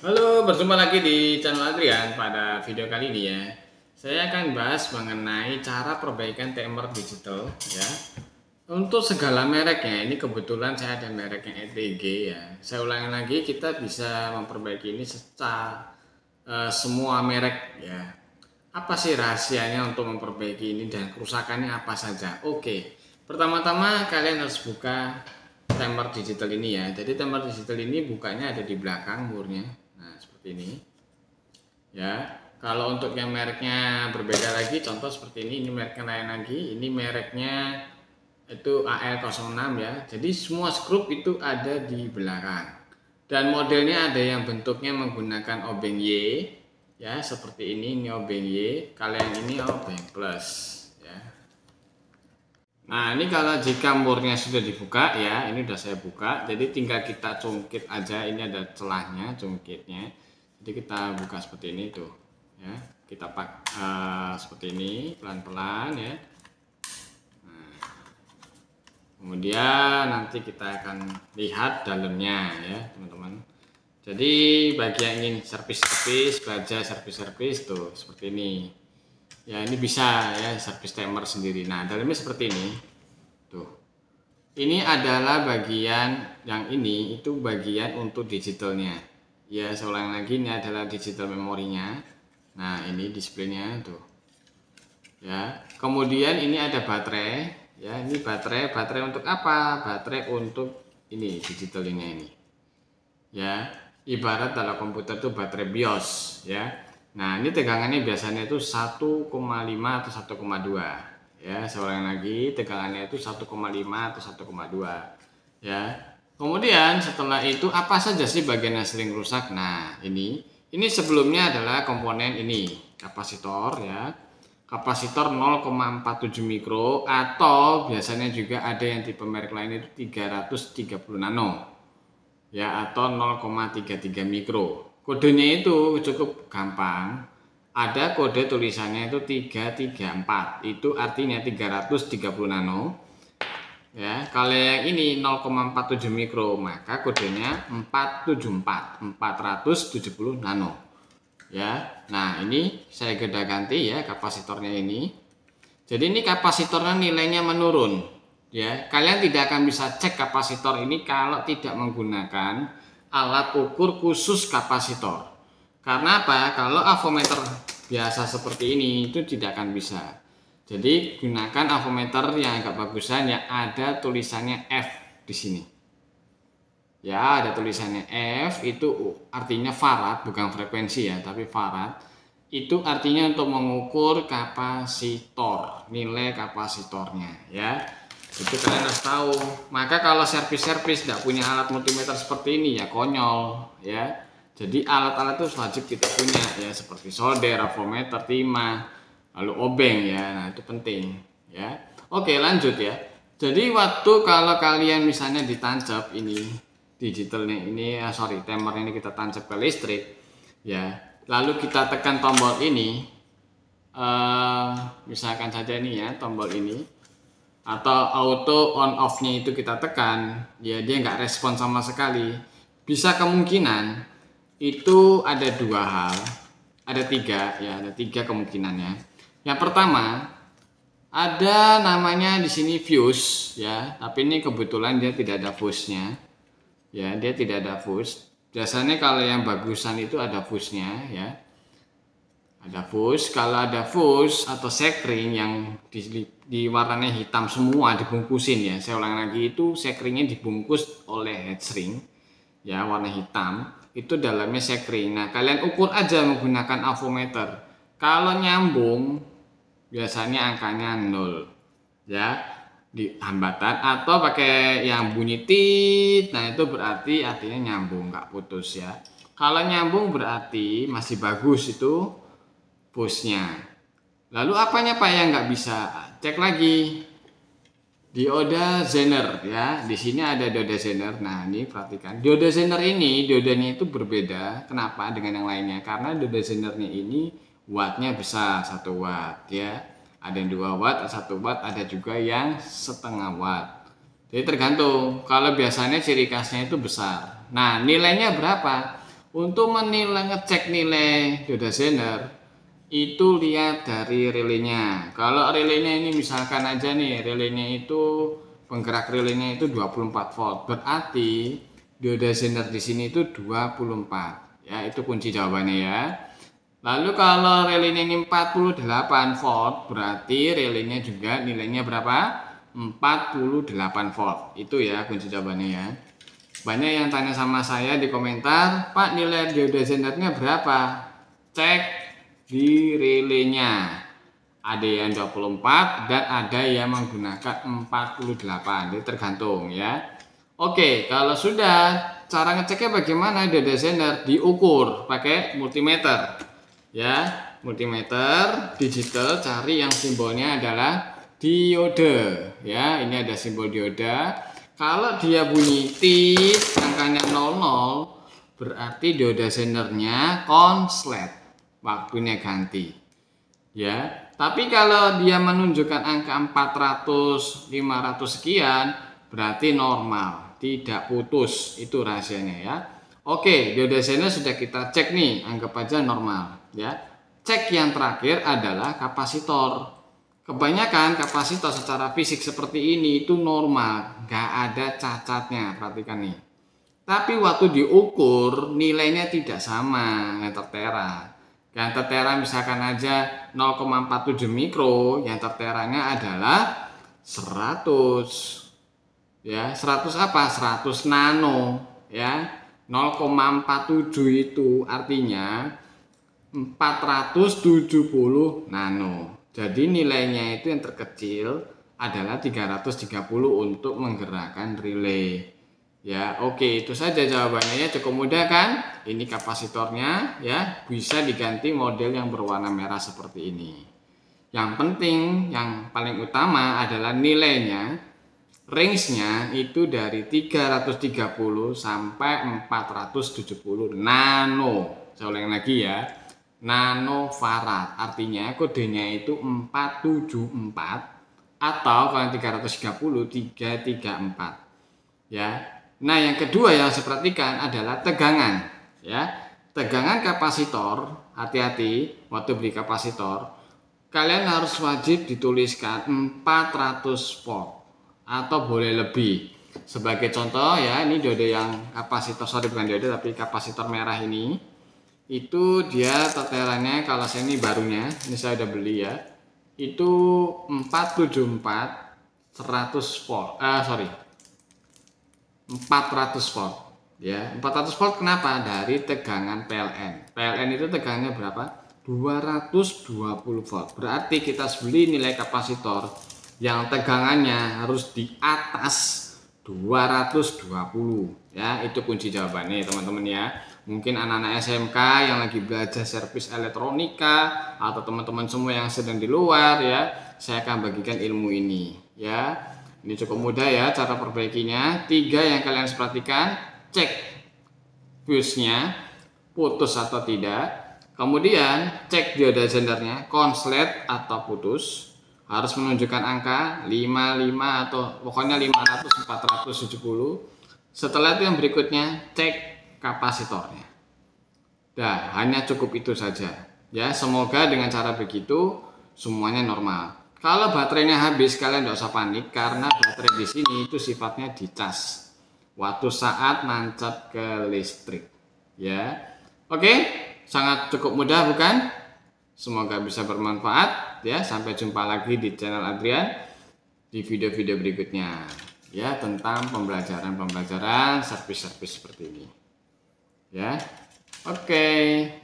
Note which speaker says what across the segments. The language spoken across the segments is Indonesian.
Speaker 1: Halo, berjumpa lagi di channel Adrian. Pada video kali ini ya, saya akan bahas mengenai cara perbaikan timer digital ya. Untuk segala mereknya, ini kebetulan saya ada mereknya ETG ya. Saya ulangi lagi, kita bisa memperbaiki ini secara semua merek ya. Apa sih rahasianya untuk memperbaiki ini dan kerusakannya apa saja? Oke, pertama-tama kalian harus buka timer digital ini ya. Jadi timer digital ini bukanya ada di belakang murnya. Nah, seperti ini. Ya. Kalau untuk yang mereknya berbeda lagi, contoh seperti ini mereknya lain lagi. Ini mereknya itu AL06 ya. Jadi semua skrup itu ada di belakang. Dan modelnya ada yang bentuknya menggunakan obeng Y ya, seperti ini obeng Y. Kalau yang ini obeng plus ya. Nah, ini kalau jika murnya sudah dibuka ya, ini udah saya buka. Jadi tinggal kita cungkit aja, ini ada celahnya, cungkitnya. Jadi kita buka seperti ini tuh ya. Kita seperti ini pelan-pelan ya. Nah, kemudian nanti kita akan lihat dalamnya ya, teman-teman. Jadi bagi yang ingin servis-servis, baja servis-servis tuh seperti ini. Ya, ini bisa ya, servis timer sendiri. Nah, dalamnya seperti ini. Tuh. Ini adalah bagian yang ini itu bagian untuk digitalnya. Ya, saya ulang lagi, ini adalah digital memorinya. Nah, ini displaynya tuh. Ya. Kemudian ini ada baterai. Ya, ini baterai untuk apa? Baterai untuk ini digitalnya ini. Ya, ibarat dalam komputer tuh baterai BIOS ya. Nah, ini tegangannya biasanya itu 1,5 atau 1,2 ya. Saya ulangi lagi, tegangannya itu 1,5 atau 1,2 ya. Kemudian setelah itu apa saja sih bagian yang sering rusak? Nah, ini sebelumnya adalah komponen ini, kapasitor ya. Kapasitor 0,47 mikro atau biasanya juga ada yang tipe merek lain itu 330 nano ya, atau 0,33 mikro. Kodenya itu cukup gampang. Ada kode tulisannya itu 334. Itu artinya 330 nano. Ya, kalau yang ini 0,47 mikro, maka kodenya 474, 470 nano. Ya. Nah, ini saya ganti ya kapasitornya ini. Jadi ini kapasitornya nilainya menurun. Ya, kalian tidak akan bisa cek kapasitor ini kalau tidak menggunakan alat ukur khusus kapasitor. Karena apa? Kalau avometer biasa seperti ini itu tidak akan bisa. Jadi gunakan avometer yang agak bagusan yang ada tulisannya F di sini. Ya, ada tulisannya F, itu artinya farad, bukan frekuensi ya, tapi farad. Itu artinya untuk mengukur kapasitor, nilai kapasitornya ya. Itu kalian harus tahu. Maka kalau servis tidak punya alat multimeter seperti ini ya konyol ya. Jadi alat-alat itu wajib kita punya ya, seperti solder, avometer, timah, lalu obeng ya. Nah, itu penting ya. Oke, lanjut ya. Jadi waktu kalau kalian misalnya ditancap ini digitalnya ini timer ini kita tancap ke listrik ya. Lalu kita tekan tombol ini, misalkan saja ini ya, tombol ini, atau auto on off nya itu kita tekan ya, dia nggak respon sama sekali. Bisa kemungkinan itu ada dua hal, ada tiga ya, ada tiga kemungkinannya. Yang pertama, ada namanya di sini fuse ya, tapi ini kebetulan dia tidak ada fuse-nya ya, dia tidak ada fuse. Biasanya kalau yang bagusan itu ada fuse-nya ya. Ada fuse, kalau ada fuse atau sekring yang di warnanya hitam semua dibungkusin ya. Saya ulang lagi, itu sekringnya dibungkus oleh heatshrink ya, warna hitam. Itu dalamnya sekring. Nah, kalian ukur aja menggunakan avometer. Kalau nyambung biasanya angkanya 0 ya, di hambatan, atau pakai yang bunyi tit. Nah, itu berarti artinya nyambung, nggak putus ya. Kalau nyambung berarti masih bagus itu fuse-nya. Lalu apanya Pak yang nggak bisa? Cek lagi dioda Zener ya. Di sini ada dioda Zener. Nah, ini perhatikan. Dioda Zener ini, diodanya itu berbeda. Kenapa dengan yang lainnya? Karena dioda Zenernya ini wattnya besar, 1 watt ya. Ada yang 2 watt, 1 watt, ada juga yang setengah watt. Jadi tergantung. Kalau biasanya ciri khasnya itu besar. Nah, nilainya berapa? Untuk ngecek nilai dioda zener itu lihat dari relaynya. Kalau relaynya ini misalkan aja nih, relaynya itu penggerak relaynya itu 24 volt. Berarti dioda zener di sini itu 24. Ya, itu kunci jawabannya ya. Lalu kalau relaynya ini 48 volt, berarti relaynya juga nilainya berapa? 48 volt. Itu ya kunci jawabannya ya. Banyak yang tanya sama saya di komentar, Pak, nilai dioda zenernya berapa? Cek di relaynya. Ada yang 24 dan ada yang menggunakan 48. Jadi tergantung ya. Oke, kalau sudah, cara ngeceknya bagaimana dioda zener? Diukur pakai multimeter. Ya, multimeter digital, cari yang simbolnya adalah diode. Ya, ini ada simbol dioda. Kalau dia bunyi tit, angkanya 00, berarti dioda zenernya konslet, waktunya ganti. Ya, tapi kalau dia menunjukkan angka 400, 500 sekian, berarti normal, tidak putus. Itu rahasianya ya. Oke, dioda zener sudah kita cek nih, anggap aja normal ya. Cek yang terakhir adalah kapasitor. Kebanyakan kapasitor secara fisik seperti ini itu normal, nggak ada cacatnya, perhatikan nih. Tapi waktu diukur nilainya tidak sama, yang tertera. Yang tertera misalkan aja 0,47 mikro, yang terteranya adalah 100. Ya, 100 apa? 100 nano, ya. 0,47 itu artinya 470 nano. Jadi nilainya itu yang terkecil adalah 330 untuk menggerakkan relay. Ya, oke, itu saja jawabannya ya, cukup mudah kan? Ini kapasitornya ya, bisa diganti model yang berwarna merah seperti ini. Yang penting, yang paling utama adalah nilainya, range-nya itu dari 330 sampai 470 nano. Saya ulangi lagi ya. Nanofarad, artinya kodenya itu 474 atau kalau 330 334 ya. Nah, yang kedua yang saya perhatikan adalah tegangan ya. Tegangan kapasitor, hati-hati waktu beli kapasitor, kalian harus wajib dituliskan 400 volt atau boleh lebih. Sebagai contoh ya, ini diode yang kapasitor, sorry bukan diode tapi kapasitor merah ini. Itu dia terteranya, kalau saya ini barunya, ini saya udah beli ya, itu 474 100 volt, 400 volt ya. 400 volt kenapa? Dari tegangan PLN. PLN itu tegangannya berapa? 220 volt. Berarti kita beli nilai kapasitor yang tegangannya harus di atas 220 ya. Itu kunci jawabannya teman-teman ya. Mungkin anak-anak SMK yang lagi belajar servis elektronika atau teman-teman semua yang sedang di luar ya, saya akan bagikan ilmu ini ya. Ini cukup mudah ya cara perbaikinya. 3 yang kalian harus perhatikan, cek fuse-nya putus atau tidak. Kemudian cek dioda zenernya konslet atau putus. Harus menunjukkan angka 55 atau pokoknya 500 470. Setelah itu yang berikutnya cek kapasitornya. Nah, hanya cukup itu saja. Ya, semoga dengan cara begitu semuanya normal. Kalau baterainya habis, kalian tidak usah panik karena baterai di sini itu sifatnya dicas waktu saat nancap ke listrik. Ya, oke, sangat cukup mudah bukan? Semoga bisa bermanfaat. Ya, sampai jumpa lagi di channel Adrian di video-video berikutnya. Ya, tentang pembelajaran servis-servis seperti ini. Ya, oke,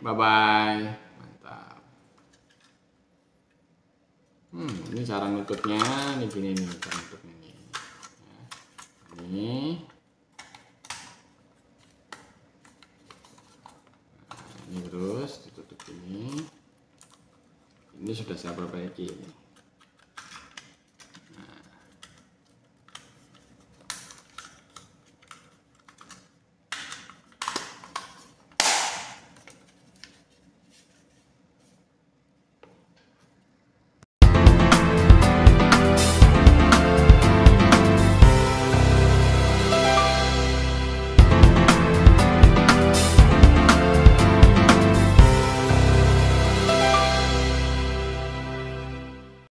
Speaker 1: bye bye, mantap. Ini cara nutupnya, nih gini nih cara nutupnya nih. Ya, ini, nah, ini terus ditutup ini sudah saya perbaiki ini.